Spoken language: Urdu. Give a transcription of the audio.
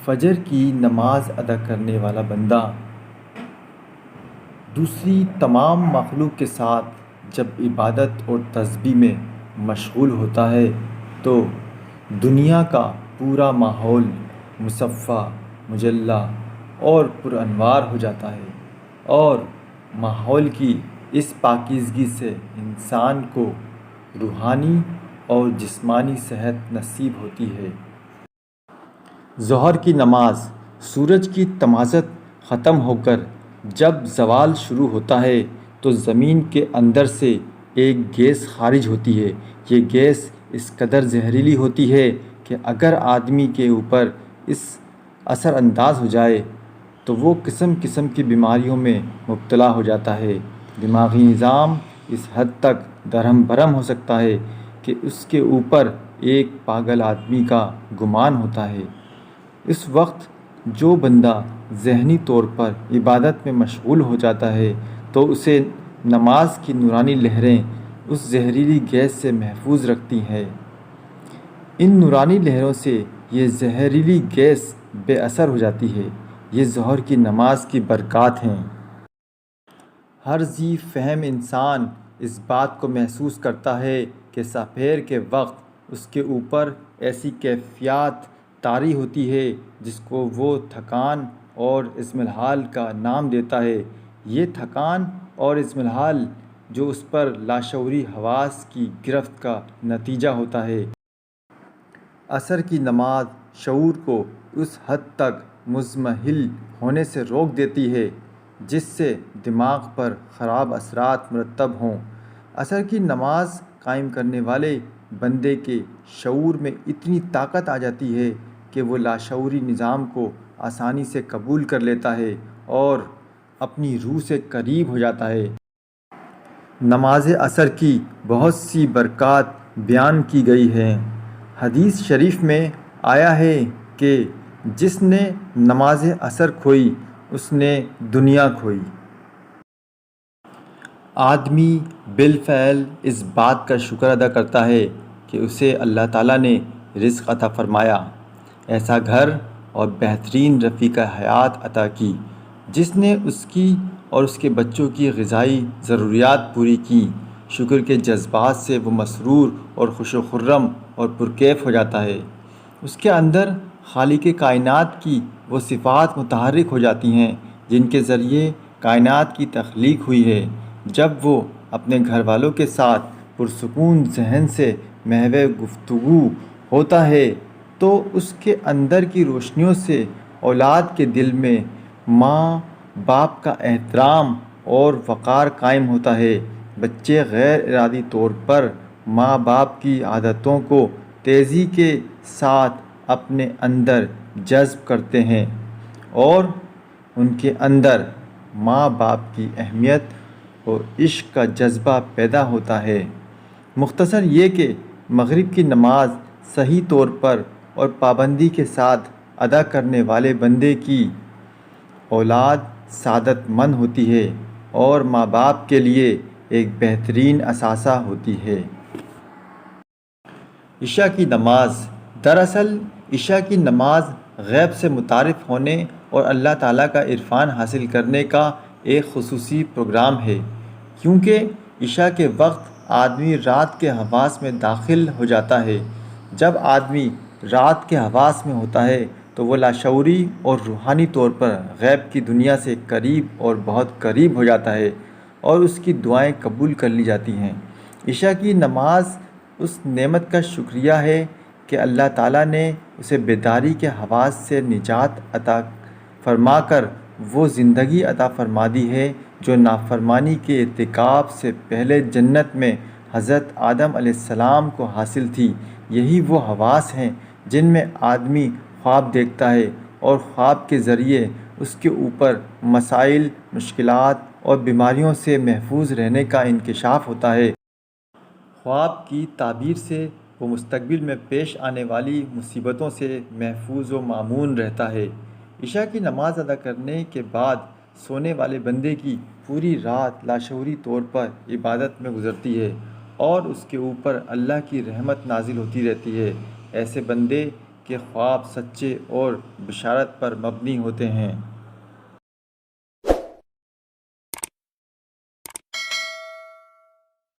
فجر کی نماز ادا کرنے والا بندہ دوسری تمام مخلوق کے ساتھ جب عبادت اور تسبیح میں مشغول ہوتا ہے تو دنیا کا پورا ماحول مصفا، مجلہ اور پرانوار ہو جاتا ہے، اور ماحول کی اس پاکیزگی سے انسان کو روحانی اور جسمانی صحت نصیب ہوتی ہے۔ ظہر کی نماز سورج کی تمازت ختم ہو کر جب زوال شروع ہوتا ہے تو زمین کے اندر سے ایک گیس خارج ہوتی ہے۔ یہ گیس اس قدر زہریلی ہوتی ہے کہ اگر آدمی کے اوپر اس اثر انداز ہو جائے تو وہ قسم قسم کی بیماریوں میں مبتلا ہو جاتا ہے۔ دماغی نظام اس حد تک درہم برہم ہو سکتا ہے کہ اس کے اوپر ایک پاگل آدمی کا گمان ہوتا ہے۔ اس وقت جو بندہ ذہنی طور پر عبادت میں مشغول ہو جاتا ہے تو اسے نماز کی نورانی لہریں اس زہریلی گیس سے محفوظ رکھتی ہیں۔ ان نورانی لہروں سے یہ زہریلی گیس بے اثر ہو جاتی ہے۔ یہ ظہر کی نماز کی برکات ہیں۔ ہر ذی فہم انسان اس بات کو محسوس کرتا ہے کہ سحر کے وقت اس کے اوپر ایسی کیفیت طاری ہوتی ہے جس کو وہ تھکان اور اضمحلال کا نام دیتا ہے۔ یہ تھکان اور اضمحلال جو اس پر لاشعوری حواس کی گرفت کا نتیجہ ہوتا ہے۔ عصر کی نماز شعور کو اس حد تک مضمحل ہونے سے روک دیتی ہے جس سے دماغ پر خراب اثرات مرتب ہوں۔ عصر کی نماز قائم کرنے والے بندے کے شعور میں اتنی طاقت آ جاتی ہے کہ وہ لاشعوری نظام کو آسانی سے قبول کر لیتا ہے اور اپنی روح سے قریب ہو جاتا ہے۔ نماز عصر کی بہت سی برکات بیان کی گئی ہیں۔ حدیث شریف میں آیا ہے کہ جس نے نماز عصر کھوئی اس نے دنیا کھوئی۔ آدمی بالفعل اس بات کا شکر ادا کرتا ہے کہ اسے اللہ تعالیٰ نے رزق عطا فرمایا، ایسا گھر اور بہترین رفیق حیات عطا کی جس نے اس کی اور اس کے بچوں کی غذائی ضروریات پوری کی۔ شکر کے جذبات سے وہ مسرور اور خوش و خرم اور پرکیف ہو جاتا ہے۔ اس کے اندر خالق کائنات کی وہ صفات متحرک ہو جاتی ہیں جن کے ذریعے کائنات کی تخلیق ہوئی ہے۔ جب وہ اپنے گھر والوں کے ساتھ پرسکون ذہن سے محو گفتگو ہوتا ہے تو اس کے اندر کی روشنیوں سے اولاد کے دل میں ماں باپ کا احترام اور وقار قائم ہوتا ہے۔ بچے غیر ارادی طور پر ماں باپ کی عادتوں کو تیزی کے ساتھ اپنے اندر جذب کرتے ہیں اور ان کے اندر ماں باپ کی اہمیت اور عشق کا جذبہ پیدا ہوتا ہے۔ مختصر یہ کہ مغرب کی نماز صحیح طور پر اور پابندی کے ساتھ ادا کرنے والے بندے کی اولاد سعادت مند ہوتی ہے اور ماں باپ کے لیے ایک بہترین اثاثہ ہوتی ہے۔ عشاء کی نماز دراصل عشاء کی نماز غیب سے متعارف ہونے اور اللہ تعالیٰ کا عرفان حاصل کرنے کا ایک خصوصی پروگرام ہے، کیونکہ عشاء کے وقت آدمی رات کے حواس میں داخل ہو جاتا ہے۔ جب آدمی رات کے حواس میں ہوتا ہے تو وہ لاشعوری اور روحانی طور پر غیب کی دنیا سے قریب اور بہت قریب ہو جاتا ہے اور اس کی دعائیں قبول کر لی جاتی ہیں۔ عشاء کی نماز اس نعمت کا شکریہ ہے کہ اللہ تعالیٰ نے اسے بیداری کے حواس سے نجات عطا فرما کر وہ زندگی عطا فرما دی ہے جو نافرمانی کے ارتکاب سے پہلے جنت میں حضرت آدم علیہ السلام کو حاصل تھی۔ یہی وہ حواس ہیں جن میں آدمی خواب دیکھتا ہے اور خواب کے ذریعے اس کے اوپر مسائل، مشکلات اور بیماریوں سے محفوظ رہنے کا انکشاف ہوتا ہے۔ خواب کی تعبیر سے وہ مستقبل میں پیش آنے والی مصیبتوں سے محفوظ و مامون رہتا ہے۔ عشاء کی نماز ادا کرنے کے بعد سونے والے بندے کی پوری رات لاشعوری طور پر عبادت میں گزرتی ہے اور اس کے اوپر اللہ کی رحمت نازل ہوتی رہتی ہے۔ ایسے بندے کہ خواب سچے اور بشارت پر مبنی ہوتے ہیں۔